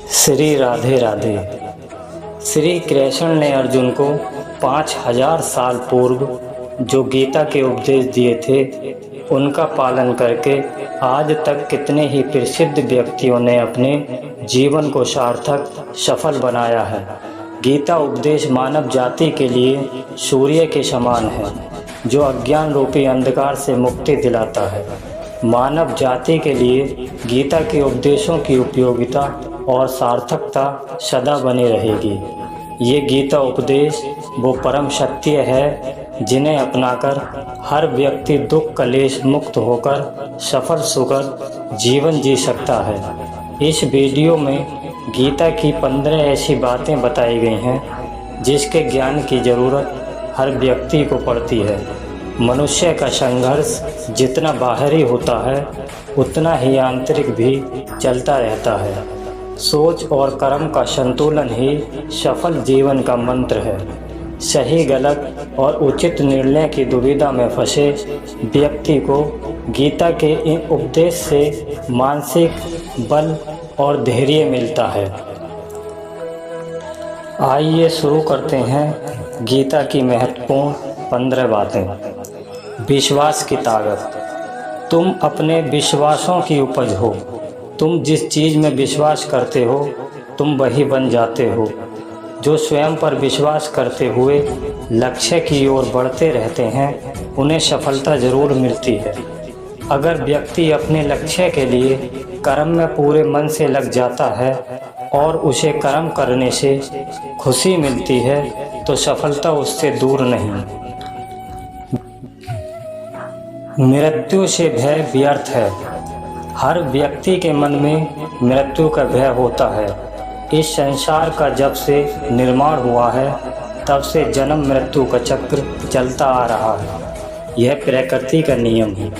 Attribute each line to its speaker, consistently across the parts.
Speaker 1: श्री राधे राधे। श्री कृष्ण ने अर्जुन को 5000 साल पूर्व जो गीता के उपदेश दिए थे उनका पालन करके आज तक कितने ही प्रसिद्ध व्यक्तियों ने अपने जीवन को सार्थक सफल बनाया है। गीता उपदेश मानव जाति के लिए सूर्य के समान है जो अज्ञान रूपी अंधकार से मुक्ति दिलाता है। मानव जाति के लिए गीता के उपदेशों की उपयोगिता और सार्थकता सदा बनी रहेगी। ये गीता उपदेश वो परम सत्य है जिन्हें अपनाकर हर व्यक्ति दुख कलेश मुक्त होकर सफल सुखद जीवन जी सकता है। इस वीडियो में गीता की 15 ऐसी बातें बताई गई हैं जिसके ज्ञान की ज़रूरत हर व्यक्ति को पड़ती है। मनुष्य का संघर्ष जितना बाहरी होता है उतना ही आंतरिक भी चलता रहता है। सोच और कर्म का संतुलन ही सफल जीवन का मंत्र है। सही गलत और उचित निर्णय की दुविधा में फंसे व्यक्ति को गीता के इन उपदेश से मानसिक बल और धैर्य मिलता है। आइए शुरू करते हैं गीता की महत्वपूर्ण 15 बातें। विश्वास की ताकत। तुम अपने विश्वासों की उपज हो। तुम जिस चीज़ में विश्वास करते हो तुम वही बन जाते हो। जो स्वयं पर विश्वास करते हुए लक्ष्य की ओर बढ़ते रहते हैं उन्हें सफलता ज़रूर मिलती है। अगर व्यक्ति अपने लक्ष्य के लिए कर्म में पूरे मन से लग जाता है और उसे कर्म करने से खुशी मिलती है तो सफलता उससे दूर नहीं। मृत्यु से भय व्यर्थ है। हर व्यक्ति के मन में मृत्यु का भय होता है। इस संसार का जब से निर्माण हुआ है तब से जन्म मृत्यु का चक्र चलता आ रहा है। यह प्रकृति का नियम है।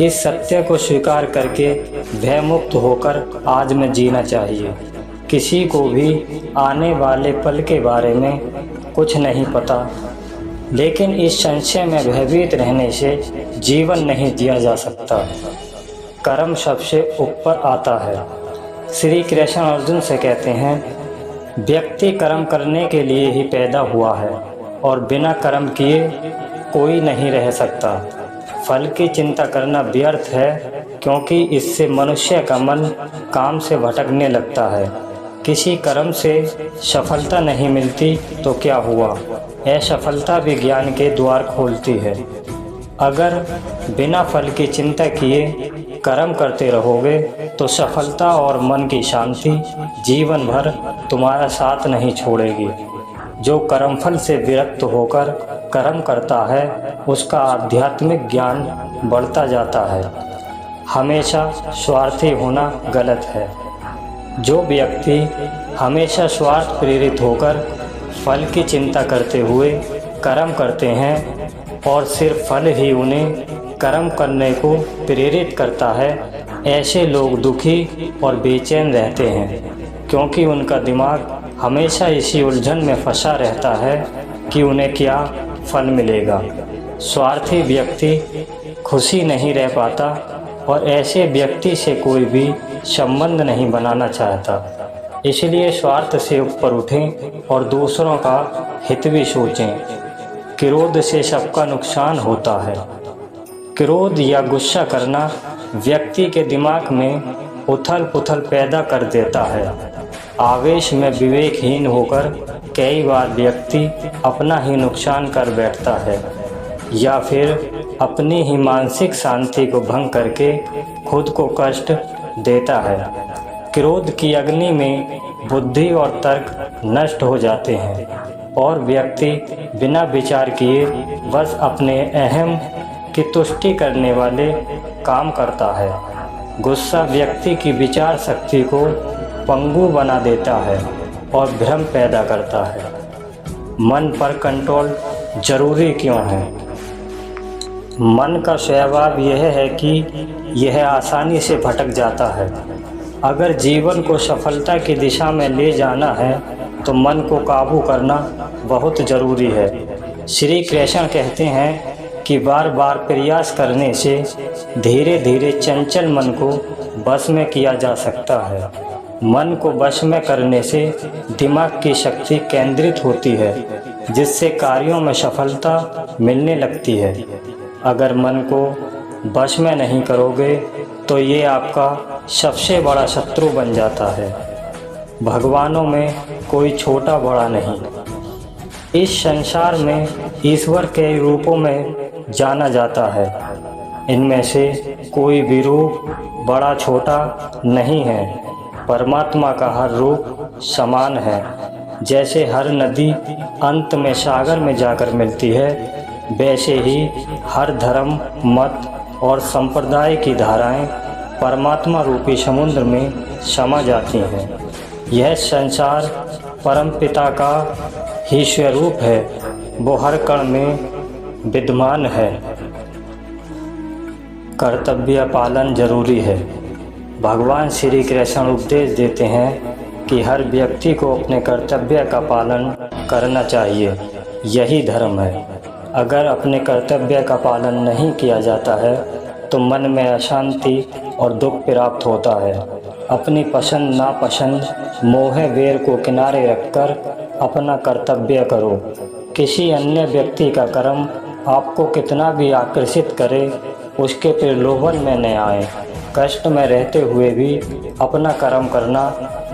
Speaker 1: इस सत्य को स्वीकार करके भय मुक्त होकर आज में जीना चाहिए। किसी को भी आने वाले पल के बारे में कुछ नहीं पता, लेकिन इस संशय में भयभीत रहने से जीवन नहीं जिया जा सकता। कर्म सबसे ऊपर आता है। श्री कृष्ण अर्जुन से कहते हैं, व्यक्ति कर्म करने के लिए ही पैदा हुआ है और बिना कर्म किए कोई नहीं रह सकता। फल की चिंता करना व्यर्थ है क्योंकि इससे मनुष्य का मन काम से भटकने लगता है। किसी कर्म से सफलता नहीं मिलती तो क्या हुआ? असफलता भी ज्ञान के द्वार खोलती है। अगर बिना फल की चिंता किए कर्म करते रहोगे तो सफलता और मन की शांति जीवन भर तुम्हारा साथ नहीं छोड़ेगी। जो कर्मफल से विरक्त होकर कर्म करता है उसका आध्यात्मिक ज्ञान बढ़ता जाता है। हमेशा स्वार्थी होना गलत है। जो व्यक्ति हमेशा स्वार्थ प्रेरित होकर फल की चिंता करते हुए कर्म करते हैं और सिर्फ फल ही उन्हें कर्म करने को प्रेरित करता है, ऐसे लोग दुखी और बेचैन रहते हैं क्योंकि उनका दिमाग हमेशा इसी उलझन में फंसा रहता है कि उन्हें क्या फल मिलेगा। स्वार्थी व्यक्ति खुशी नहीं रह पाता और ऐसे व्यक्ति से कोई भी संबंध नहीं बनाना चाहता। इसलिए स्वार्थ से ऊपर उठें और दूसरों का हित भी सोचें। क्रोध से सबका नुकसान होता है। क्रोध या गुस्सा करना व्यक्ति के दिमाग में उथल पुथल पैदा कर देता है। आवेश में विवेकहीन होकर कई बार व्यक्ति अपना ही नुकसान कर बैठता है या फिर अपनी ही मानसिक शांति को भंग करके खुद को कष्ट देता है। क्रोध की अग्नि में बुद्धि और तर्क नष्ट हो जाते हैं और व्यक्ति बिना विचार किए बस अपने अहम की तुष्टि करने वाले काम करता है। गुस्सा व्यक्ति की विचार शक्ति को पंगु बना देता है और भ्रम पैदा करता है। मन पर कंट्रोल जरूरी क्यों है? मन का स्वभाव यह है कि यह आसानी से भटक जाता है। अगर जीवन को सफलता की दिशा में ले जाना है तो मन को काबू करना बहुत ज़रूरी है। श्री कृष्ण कहते हैं कि बार बार प्रयास करने से धीरे धीरे चंचल मन को बस में किया जा सकता है। मन को वश में करने से दिमाग की शक्ति केंद्रित होती है, जिससे कार्यों में सफलता मिलने लगती है। अगर मन को वश में नहीं करोगे तो ये आपका सबसे बड़ा शत्रु बन जाता है। भगवानों में कोई छोटा बड़ा नहीं। इस संसार में ईश्वर के रूपों में जाना जाता है। इनमें से कोई भी रूप बड़ा छोटा नहीं है। परमात्मा का हर रूप समान है। जैसे हर नदी अंत में सागर में जाकर मिलती है, वैसे ही हर धर्म, मत और संप्रदाय की धाराएं परमात्मा रूपी समुद्र में समा जाती हैं। यह संसार परमपिता का ही स्वरूप है। वो हर कण में विद्यमान है। कर्तव्य पालन जरूरी है। भगवान श्री कृष्ण उपदेश देते हैं कि हर व्यक्ति को अपने कर्तव्य का पालन करना चाहिए। यही धर्म है। अगर अपने कर्तव्य का पालन नहीं किया जाता है तो मन में अशांति और दुख प्राप्त होता है। अपनी पसंद नापसंद, मोह वेर को किनारे रखकर अपना कर्तव्य करो। किसी अन्य व्यक्ति का कर्म आपको कितना भी आकर्षित करे, उसके प्रलोभन में न आए। कष्ट में रहते हुए भी अपना कर्म करना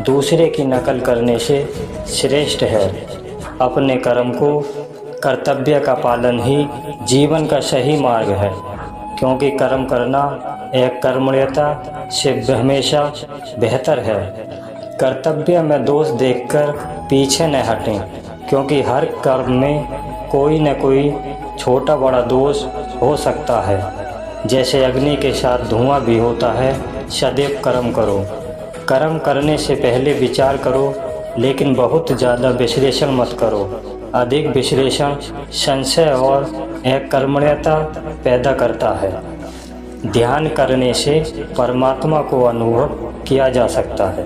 Speaker 1: दूसरे की नकल करने से श्रेष्ठ है। अपने कर्म को, कर्तव्य का पालन ही जीवन का सही मार्ग है, क्योंकि कर्म करना एक कर्मण्यता से हमेशा बेहतर है। कर्तव्य में दोष देखकर पीछे न हटें, क्योंकि हर कर्म में कोई न कोई छोटा बड़ा दोष हो सकता है। जैसे अग्नि के साथ धुआं भी होता है। सदैव कर्म करो। कर्म करने से पहले विचार करो, लेकिन बहुत ज़्यादा विश्लेषण मत करो। अधिक विश्लेषण संशय और अकर्मण्यता पैदा करता है। ध्यान करने से परमात्मा को अनुभव किया जा सकता है।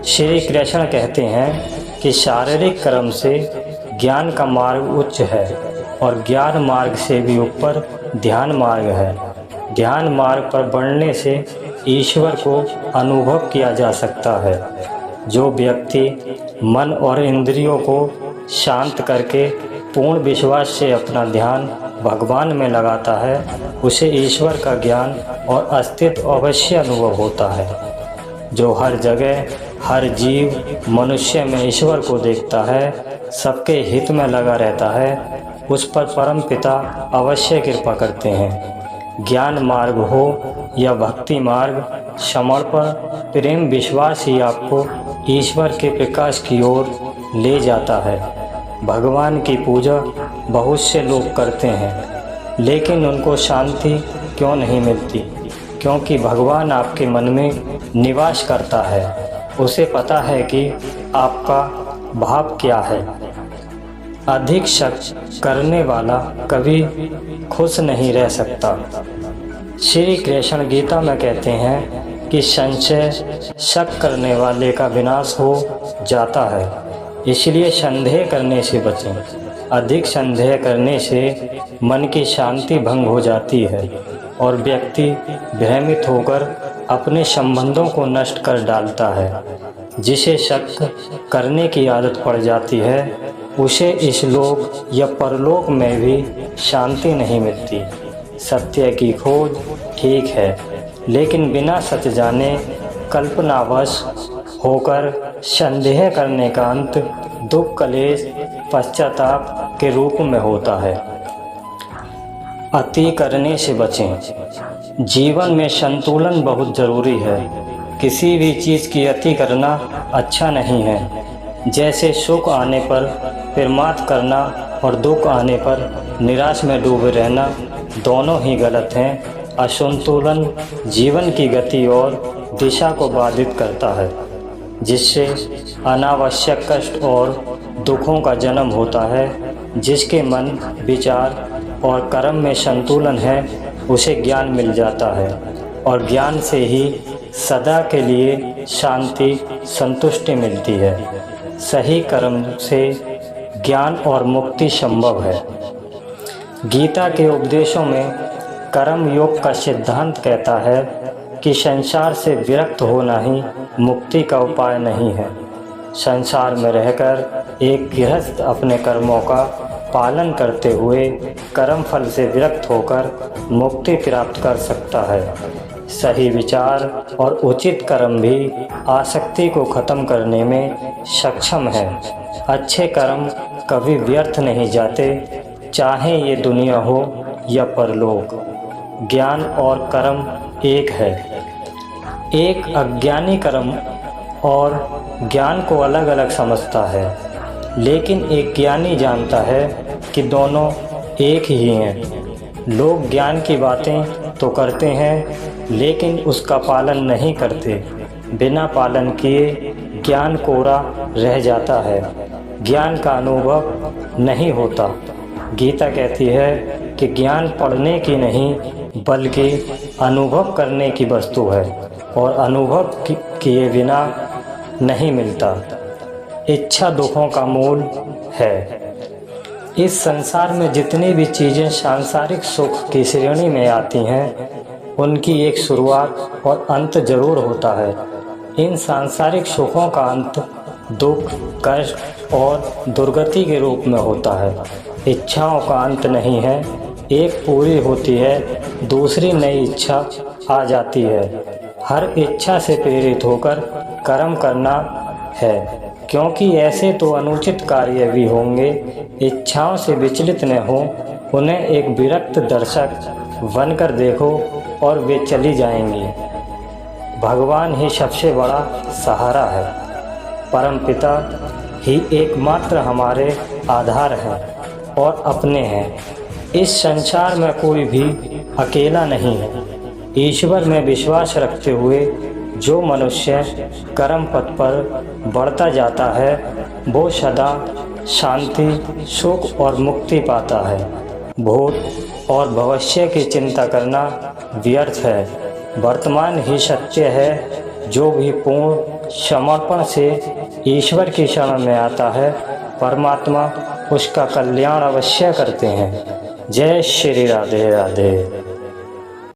Speaker 1: श्री कृष्ण कहते हैं कि शारीरिक कर्म से ज्ञान का मार्ग उच्च है और ज्ञान मार्ग से भी ऊपर ध्यान मार्ग है। ध्यान मार्ग पर बढ़ने से ईश्वर को अनुभव किया जा सकता है। जो व्यक्ति मन और इंद्रियों को शांत करके पूर्ण विश्वास से अपना ध्यान भगवान में लगाता है, उसे ईश्वर का ज्ञान और अस्तित्व अवश्य अनुभव होता है। जो हर जगह, हर जीव, मनुष्य में ईश्वर को देखता है, सबके हित में लगा रहता है, उस पर परम पिता अवश्य कृपा करते हैं। ज्ञान मार्ग हो या भक्ति मार्ग, समर्पण, प्रेम, विश्वास ही आपको ईश्वर के प्रकाश की ओर ले जाता है। भगवान की पूजा बहुत से लोग करते हैं, लेकिन उनको शांति क्यों नहीं मिलती? क्योंकि भगवान आपके मन में निवास करता है। उसे पता है कि आपका भाव क्या है। अधिक शक करने वाला कभी खुश नहीं रह सकता। श्री कृष्ण गीता में कहते हैं कि संशय शक करने वाले का विनाश हो जाता है। इसलिए संदेह करने से बचें। अधिक संदेह करने से मन की शांति भंग हो जाती है और व्यक्ति भ्रमित होकर अपने संबंधों को नष्ट कर डालता है। जिसे शक करने की आदत पड़ जाती है, उसे इस लोक या परलोक में भी शांति नहीं मिलती। सत्य की खोज ठीक है, लेकिन बिना सच जाने कल्पनावश होकर संदेह करने का अंत दुख, कलेश, पश्चाताप के रूप में होता है। अति करने से बचें। जीवन में संतुलन बहुत ज़रूरी है। किसी भी चीज़ की अति करना अच्छा नहीं है। जैसे सुख आने पर प्रमाद करना और दुख आने पर निराश में डूबे रहना, दोनों ही गलत हैं। असंतुलन जीवन की गति और दिशा को बाधित करता है, जिससे अनावश्यक कष्ट और दुखों का जन्म होता है। जिसके मन, विचार और कर्म में संतुलन है, उसे ज्ञान मिल जाता है और ज्ञान से ही सदा के लिए शांति, संतुष्टि मिलती है। सही कर्म से ज्ञान और मुक्ति संभव है। गीता के उपदेशों में कर्म योग का सिद्धांत कहता है कि संसार से विरक्त होना ही मुक्ति का उपाय नहीं है। संसार में रहकर एक गृहस्थ अपने कर्मों का पालन करते हुए कर्म फल से विरक्त होकर मुक्ति प्राप्त कर सकता है। सही विचार और उचित कर्म भी आसक्ति को खत्म करने में सक्षम है। अच्छे कर्म कभी व्यर्थ नहीं जाते, चाहे ये दुनिया हो या परलोक। ज्ञान और कर्म एक है। एक अज्ञानी कर्म और ज्ञान को अलग अलग समझता है, लेकिन एक ज्ञानी जानता है कि दोनों एक ही हैं। लोग ज्ञान की बातें तो करते हैं, लेकिन उसका पालन नहीं करते। बिना पालन किए ज्ञान कोरा रह जाता है, ज्ञान का अनुभव नहीं होता। गीता कहती है कि ज्ञान पढ़ने की नहीं बल्कि अनुभव करने की वस्तु है, और अनुभव किए बिना नहीं मिलता। इच्छा दुखों का मूल है। इस संसार में जितनी भी चीज़ें सांसारिक सुख की श्रेणी में आती हैं, उनकी एक शुरुआत और अंत जरूर होता है। इन सांसारिक सुखों का अंत दुख, कष्ट और दुर्गति के रूप में होता है। इच्छाओं का अंत नहीं है, एक पूरी होती है, दूसरी नई इच्छा आ जाती है। हर इच्छा से प्रेरित होकर कर्म करना है, क्योंकि ऐसे तो अनुचित कार्य भी होंगे। इच्छाओं से विचलित न हो, उन्हें एक विरक्त दर्शक बनकर देखो और वे चली जाएंगी। भगवान ही सबसे बड़ा सहारा है। परमपिता ही एकमात्र हमारे आधार हैं और अपने हैं। इस संसार में कोई भी अकेला नहीं है। ईश्वर में विश्वास रखते हुए जो मनुष्य कर्म पथ पर बढ़ता जाता है, वो सदा शांति, सुख और मुक्ति पाता है। भूत और भविष्य की चिंता करना व्यर्थ है। वर्तमान ही सत्य है। जो भी पूर्ण समर्पण से ईश्वर की शरण में आता है, परमात्मा उसका कल्याण अवश्य करते हैं। जय श्री राधे राधे।